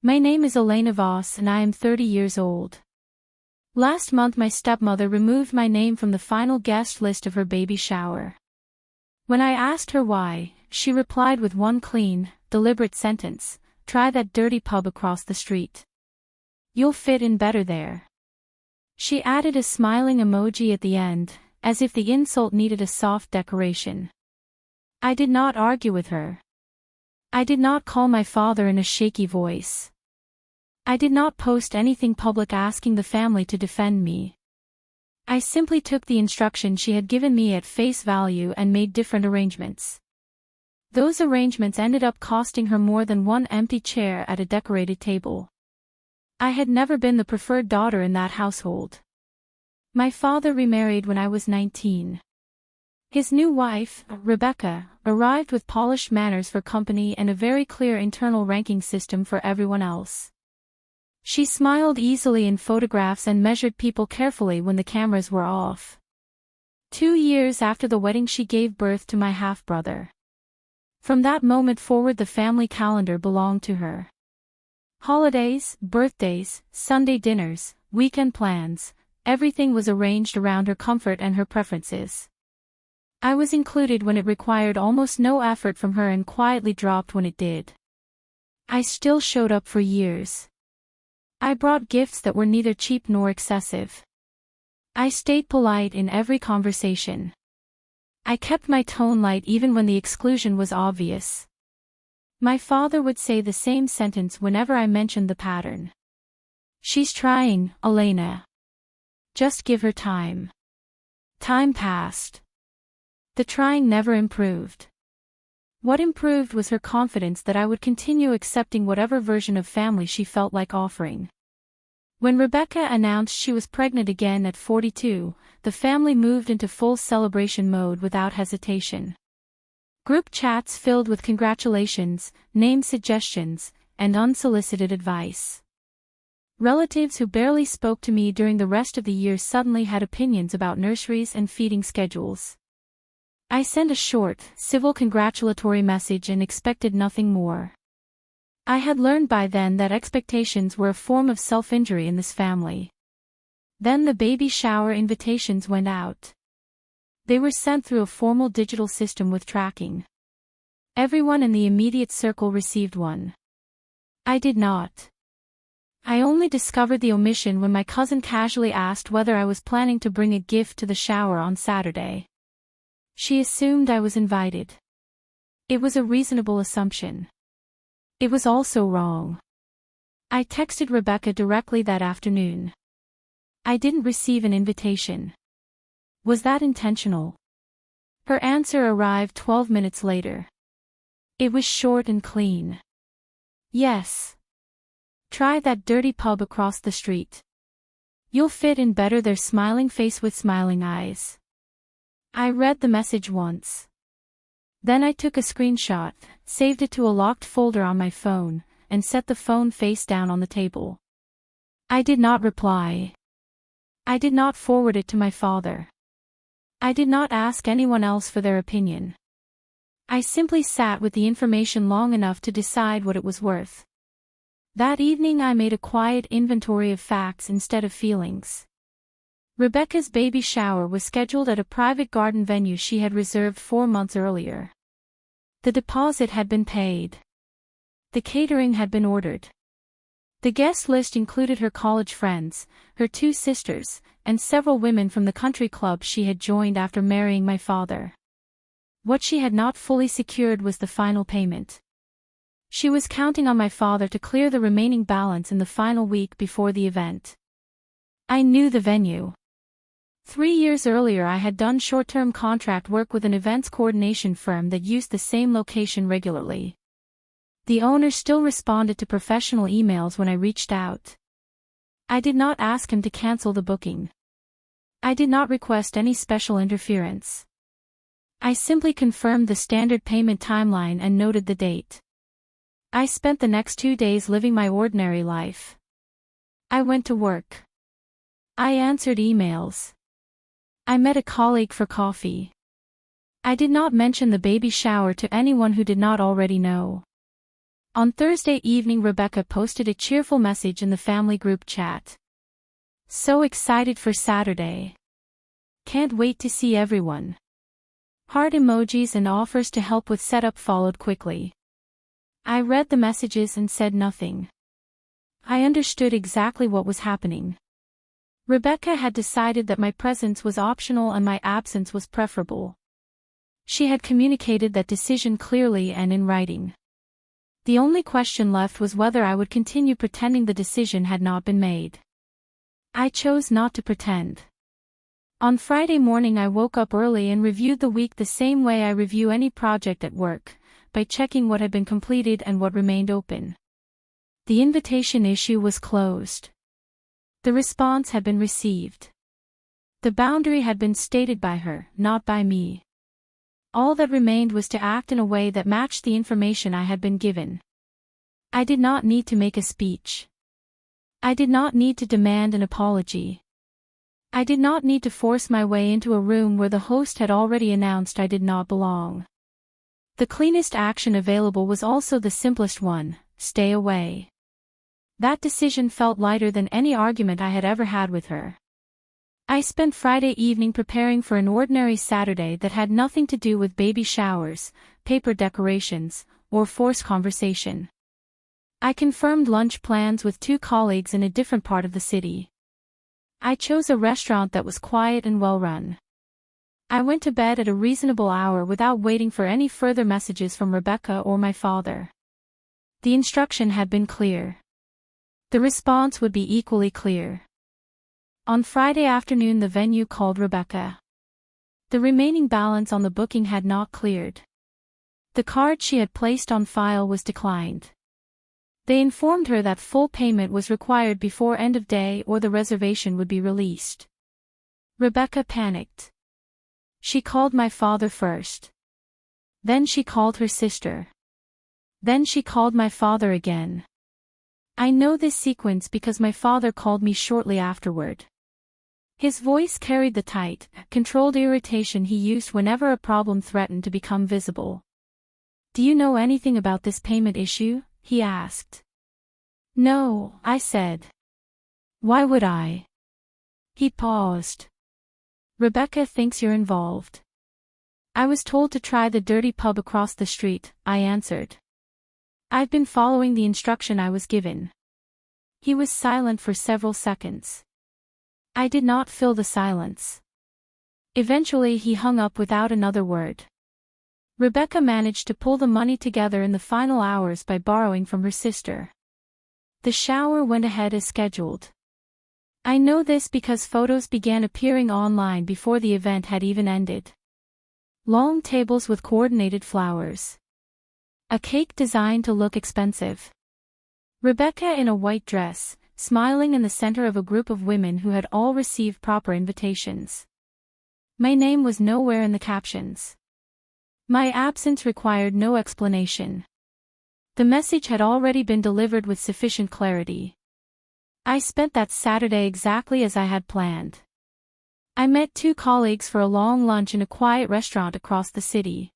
My name is Elena Voss and I am 30 years old. Last month my stepmother removed my name from the final guest list of her baby shower. When I asked her why, she replied with one clean, deliberate sentence: "Try that dirty pub across the street. You'll fit in better there." She added a smiling emoji at the end, as if the insult needed a soft decoration. I did not argue with her. I did not call my father in a shaky voice. I did not post anything public asking the family to defend me. I simply took the instruction she had given me at face value and made different arrangements. Those arrangements ended up costing her more than one empty chair at a decorated table. I had never been the preferred daughter in that household. My father remarried when I was 19. His new wife, Rebecca, arrived with polished manners for company and a very clear internal ranking system for everyone else. She smiled easily in photographs and measured people carefully when the cameras were off. 2 years after the wedding she gave birth to my half-brother. From that moment forward the family calendar belonged to her. Holidays, birthdays, Sunday dinners, weekend plans, everything was arranged around her comfort and her preferences. I was included when it required almost no effort from her and quietly dropped when it did. I still showed up for years. I brought gifts that were neither cheap nor excessive. I stayed polite in every conversation. I kept my tone light even when the exclusion was obvious. My father would say the same sentence whenever I mentioned the pattern. "She's trying, Elena. Just give her time." Time passed. The trying never improved. What improved was her confidence that I would continue accepting whatever version of family she felt like offering. When Rebecca announced she was pregnant again at 42, the family moved into full celebration mode without hesitation. Group chats filled with congratulations, name suggestions, and unsolicited advice. Relatives who barely spoke to me during the rest of the year suddenly had opinions about nurseries and feeding schedules. I sent a short, civil congratulatory message and expected nothing more. I had learned by then that expectations were a form of self-injury in this family. Then the baby shower invitations went out. They were sent through a formal digital system with tracking. Everyone in the immediate circle received one. I did not. I only discovered the omission when my cousin casually asked whether I was planning to bring a gift to the shower on Saturday. She assumed I was invited. It was a reasonable assumption. It was also wrong. I texted Rebecca directly that afternoon. I didn't receive an invitation. Was that intentional? Her answer arrived 12 minutes later. It was short and clean. Yes. Try that dirty pub across the street. You'll fit in better there. Smiling face with smiling eyes. I read the message once. Then I took a screenshot, saved it to a locked folder on my phone, and set the phone face down on the table. I did not reply. I did not forward it to my father. I did not ask anyone else for their opinion. I simply sat with the information long enough to decide what it was worth. That evening I made a quiet inventory of facts instead of feelings. Rebecca's baby shower was scheduled at a private garden venue she had reserved 4 months earlier. The deposit had been paid. The catering had been ordered. The guest list included her college friends, her 2 sisters, and several women from the country club she had joined after marrying my father. What she had not fully secured was the final payment. She was counting on my father to clear the remaining balance in the final week before the event. I knew the venue. 3 years earlier I had done short-term contract work with an events coordination firm that used the same location regularly. The owner still responded to professional emails when I reached out. I did not ask him to cancel the booking. I did not request any special interference. I simply confirmed the standard payment timeline and noted the date. I spent the next 2 days living my ordinary life. I went to work. I answered emails. I met a colleague for coffee. I did not mention the baby shower to anyone who did not already know. On Thursday evening, Rebecca posted a cheerful message in the family group chat. So excited for Saturday. Can't wait to see everyone. Heart emojis and offers to help with setup followed quickly. I read the messages and said nothing. I understood exactly what was happening. Rebecca had decided that my presence was optional and my absence was preferable. She had communicated that decision clearly and in writing. The only question left was whether I would continue pretending the decision had not been made. I chose not to pretend. On Friday morning I woke up early and reviewed the week the same way I review any project at work, by checking what had been completed and what remained open. The invitation issue was closed. The response had been received. The boundary had been stated by her, not by me. All that remained was to act in a way that matched the information I had been given. I did not need to make a speech. I did not need to demand an apology. I did not need to force my way into a room where the host had already announced I did not belong. The cleanest action available was also the simplest one: stay away. That decision felt lighter than any argument I had ever had with her. I spent Friday evening preparing for an ordinary Saturday that had nothing to do with baby showers, paper decorations, or forced conversation. I confirmed lunch plans with 2 colleagues in a different part of the city. I chose a restaurant that was quiet and well-run. I went to bed at a reasonable hour without waiting for any further messages from Rebecca or my father. The instruction had been clear. The response would be equally clear. On Friday afternoon the venue called Rebecca. The remaining balance on the booking had not cleared. The card she had placed on file was declined. They informed her that full payment was required before end of day or the reservation would be released. Rebecca panicked. She called my father first. Then she called her sister. Then she called my father again. I know this sequence because my father called me shortly afterward. His voice carried the tight, controlled irritation he used whenever a problem threatened to become visible. "Do you know anything about this payment issue?" he asked. "No," I said. "Why would I?" He paused. "Rebecca thinks you're involved." "I was told to try the dirty pub across the street," I answered. "I've been following the instruction I was given." He was silent for several seconds. I did not fill the silence. Eventually he hung up without another word. Rebecca managed to pull the money together in the final hours by borrowing from her sister. The shower went ahead as scheduled. I know this because photos began appearing online before the event had even ended. Long tables with coordinated flowers. A cake designed to look expensive. Rebecca in a white dress, smiling in the center of a group of women who had all received proper invitations. My name was nowhere in the captions. My absence required no explanation. The message had already been delivered with sufficient clarity. I spent that Saturday exactly as I had planned. I met 2 colleagues for a long lunch in a quiet restaurant across the city.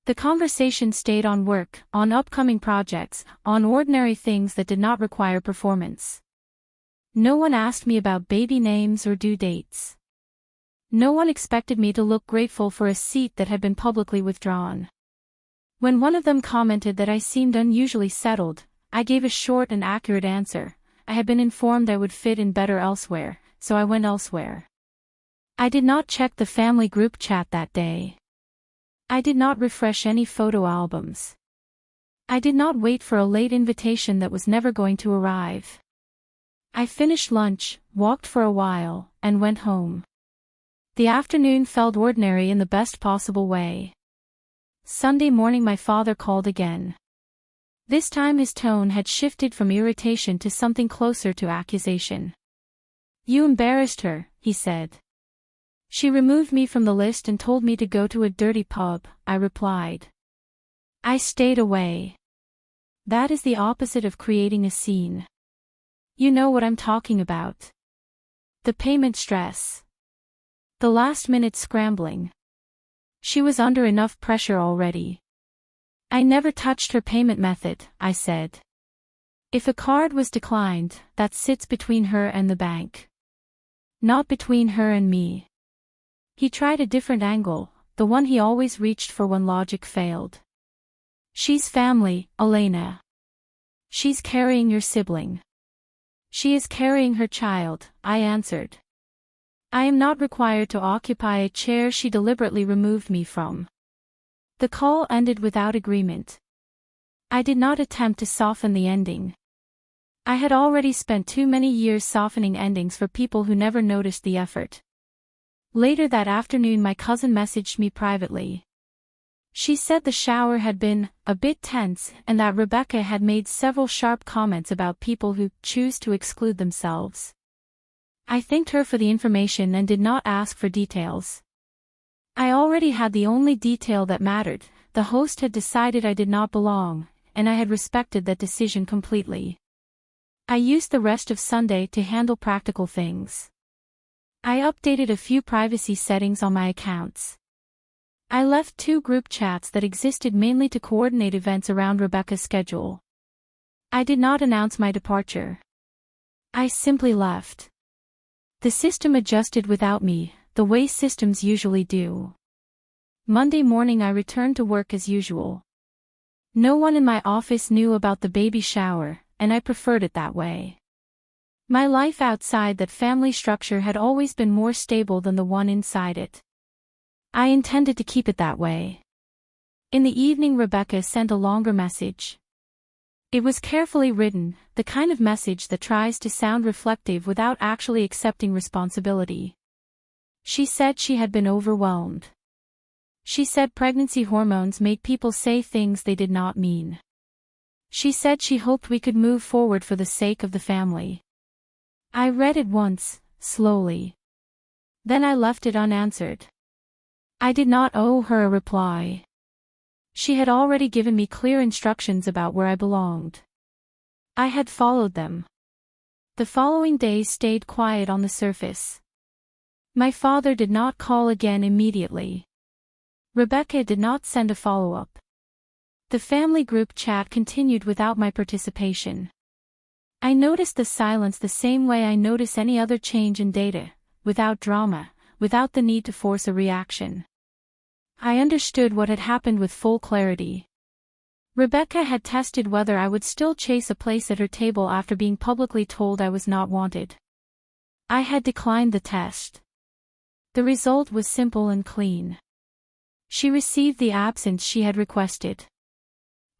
The conversation stayed on work, on upcoming projects, on ordinary things that did not require performance. No one asked me about baby names or due dates. No one expected me to look grateful for a seat that had been publicly withdrawn. When one of them commented that I seemed unusually settled, I gave a short and accurate answer. I had been informed I would fit in better elsewhere, so I went elsewhere. I did not check the family group chat that day. I did not refresh any photo albums. I did not wait for a late invitation that was never going to arrive. I finished lunch, walked for a while, and went home. The afternoon felt ordinary in the best possible way. Sunday morning my father called again. This time his tone had shifted from irritation to something closer to accusation. "You embarrassed her," he said. "She removed me from the list and told me to go to a dirty pub," I replied. "I stayed away." That is the opposite of creating a scene. You know what I'm talking about. The payment stress. The last-minute scrambling. She was under enough pressure already. I never touched her payment method, I said. If a card was declined, that sits between her and the bank. Not between her and me. He tried a different angle, the one he always reached for when logic failed. She's family, Elena. She's carrying your sibling. She is carrying her child, I answered. I am not required to occupy a chair she deliberately removed me from. The call ended without agreement. I did not attempt to soften the ending. I had already spent too many years softening endings for people who never noticed the effort. Later that afternoon my cousin messaged me privately. She said the shower had been a bit tense and that Rebecca had made several sharp comments about people who choose to exclude themselves. I thanked her for the information and did not ask for details. I already had the only detail that mattered. The host had decided I did not belong, and I had respected that decision completely. I used the rest of Sunday to handle practical things. I updated a few privacy settings on my accounts. I left 2 group chats that existed mainly to coordinate events around Rebecca's schedule. I did not announce my departure. I simply left. The system adjusted without me, the way systems usually do. Monday morning I returned to work as usual. No one in my office knew about the baby shower, and I preferred it that way. My life outside that family structure had always been more stable than the one inside it. I intended to keep it that way. In the evening Rebecca sent a longer message. It was carefully written, the kind of message that tries to sound reflective without actually accepting responsibility. She said she had been overwhelmed. She said pregnancy hormones made people say things they did not mean. She said she hoped we could move forward for the sake of the family. I read it once, slowly. Then I left it unanswered. I did not owe her a reply. She had already given me clear instructions about where I belonged. I had followed them. The following days stayed quiet on the surface. My father did not call again immediately. Rebecca did not send a follow-up. The family group chat continued without my participation. I noticed the silence the same way I notice any other change in data, without drama, without the need to force a reaction. I understood what had happened with full clarity. Rebecca had tested whether I would still chase a place at her table after being publicly told I was not wanted. I had declined the test. The result was simple and clean. She received the absence she had requested.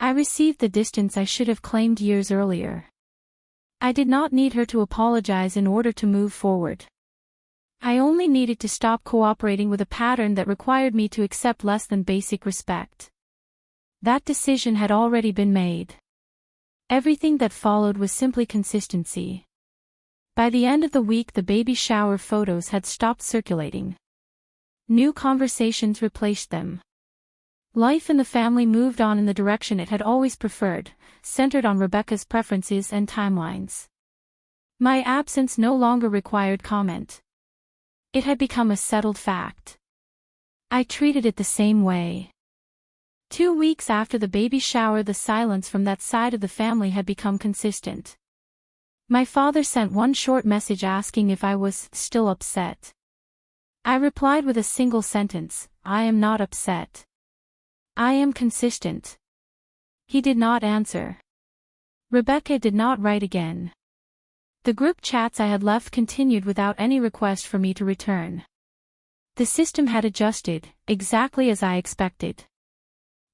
I received the distance I should have claimed years earlier. I did not need her to apologize in order to move forward. I only needed to stop cooperating with a pattern that required me to accept less than basic respect. That decision had already been made. Everything that followed was simply consistency. By the end of the week the baby shower photos had stopped circulating. New conversations replaced them. Life in the family moved on in the direction it had always preferred, centered on Rebecca's preferences and timelines. My absence no longer required comment. It had become a settled fact. I treated it the same way. 2 weeks after the baby shower the silence from that side of the family had become consistent. My father sent one short message asking if I was still upset. I replied with a single sentence, I am not upset. I am consistent. He did not answer. Rebecca did not write again. The group chats I had left continued without any request for me to return. The system had adjusted, exactly as I expected.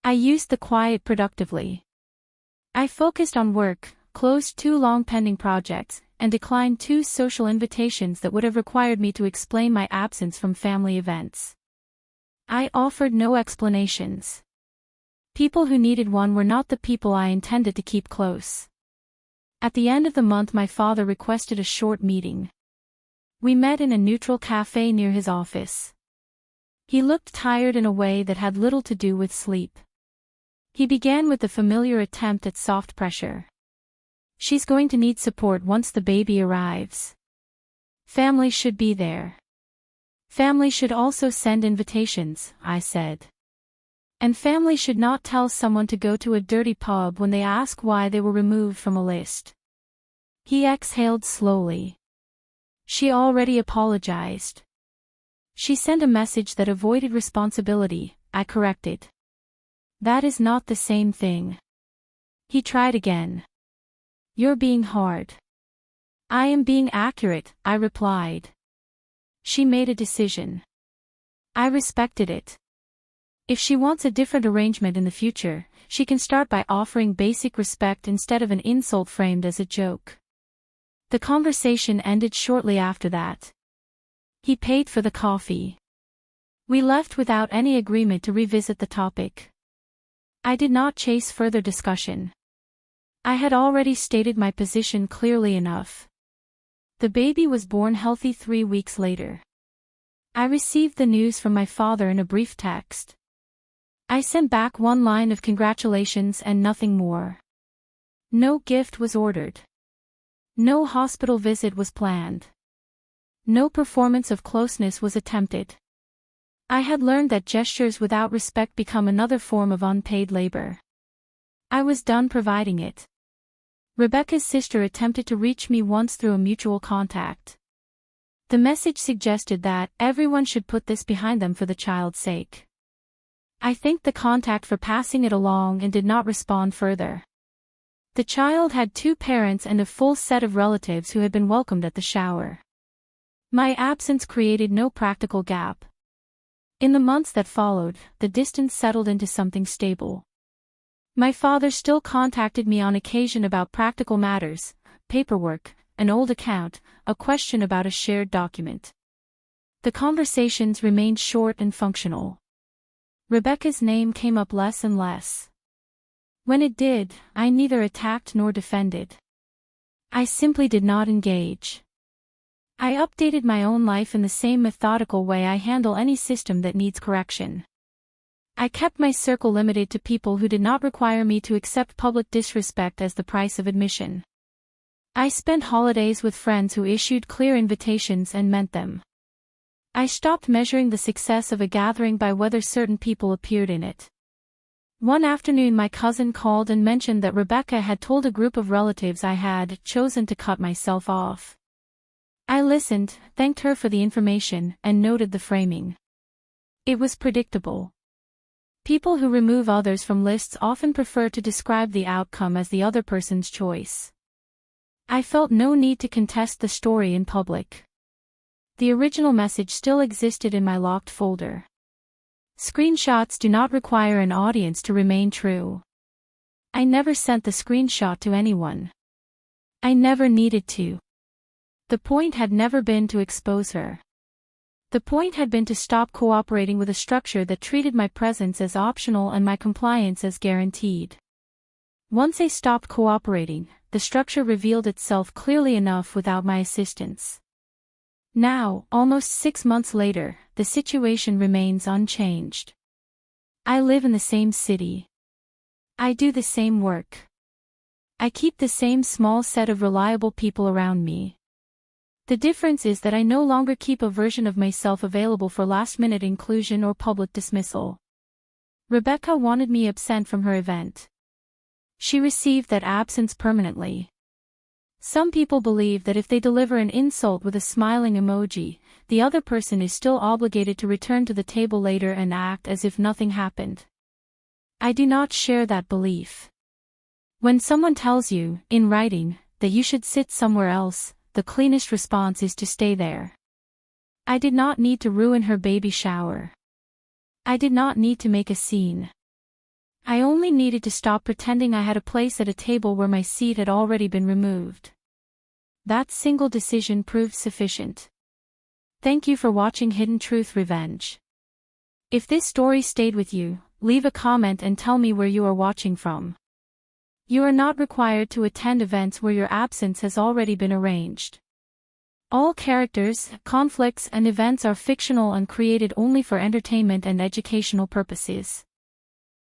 I used the quiet productively. I focused on work, closed 2 long-pending projects, and declined 2 social invitations that would have required me to explain my absence from family events. I offered no explanations. People who needed one were not the people I intended to keep close. At the end of the month my father requested a short meeting. We met in a neutral cafe near his office. He looked tired in a way that had little to do with sleep. He began with the familiar attempt at soft pressure. She's going to need support once the baby arrives. Family should be there. Family should also send invitations, I said. And family should not tell someone to go to a dirty pub when they ask why they were removed from a list. He exhaled slowly. She already apologized. She sent a message that avoided responsibility, I corrected. That is not the same thing. He tried again. You're being hard. I am being accurate, I replied. She made a decision. I respected it. If she wants a different arrangement in the future, she can start by offering basic respect instead of an insult framed as a joke. The conversation ended shortly after that. He paid for the coffee. We left without any agreement to revisit the topic. I did not chase further discussion. I had already stated my position clearly enough. The baby was born healthy 3 weeks later. I received the news from my father in a brief text. I sent back one line of congratulations and nothing more. No gift was ordered. No hospital visit was planned. No performance of closeness was attempted. I had learned that gestures without respect become another form of unpaid labor. I was done providing it. Rebecca's sister attempted to reach me once through a mutual contact. The message suggested that everyone should put this behind them for the child's sake. I thanked the contact for passing it along and did not respond further. The child had 2 parents and a full set of relatives who had been welcomed at the shower. My absence created no practical gap. In the months that followed, the distance settled into something stable. My father still contacted me on occasion about practical matters, paperwork, an old account, a question about a shared document. The conversations remained short and functional. Rebecca's name came up less and less. When it did, I neither attacked nor defended. I simply did not engage. I updated my own life in the same methodical way I handle any system that needs correction. I kept my circle limited to people who did not require me to accept public disrespect as the price of admission. I spent holidays with friends who issued clear invitations and meant them. I stopped measuring the success of a gathering by whether certain people appeared in it. One afternoon my cousin called and mentioned that Rebecca had told a group of relatives I had chosen to cut myself off. I listened, thanked her for the information, and noted the framing. It was predictable. People who remove others from lists often prefer to describe the outcome as the other person's choice. I felt no need to contest the story in public. The original message still existed in my locked folder. Screenshots do not require an audience to remain true. I never sent the screenshot to anyone. I never needed to. The point had never been to expose her. The point had been to stop cooperating with a structure that treated my presence as optional and my compliance as guaranteed. Once I stopped cooperating, the structure revealed itself clearly enough without my assistance. Now, almost 6 months later, the situation remains unchanged. I live in the same city. I do the same work. I keep the same small set of reliable people around me. The difference is that I no longer keep a version of myself available for last-minute inclusion or public dismissal. Rebecca wanted me absent from her event. She received that absence permanently. Some people believe that if they deliver an insult with a smiling emoji, the other person is still obligated to return to the table later and act as if nothing happened. I do not share that belief. When someone tells you, in writing, that you should sit somewhere else, the cleanest response is to stay there. I did not need to ruin her baby shower. I did not need to make a scene. I only needed to stop pretending I had a place at a table where my seat had already been removed. That single decision proved sufficient. Thank you for watching Hidden Truth Revenge. If this story stayed with you, leave a comment and tell me where you are watching from. You are not required to attend events where your absence has already been arranged. All characters, conflicts, and events are fictional and created only for entertainment and educational purposes.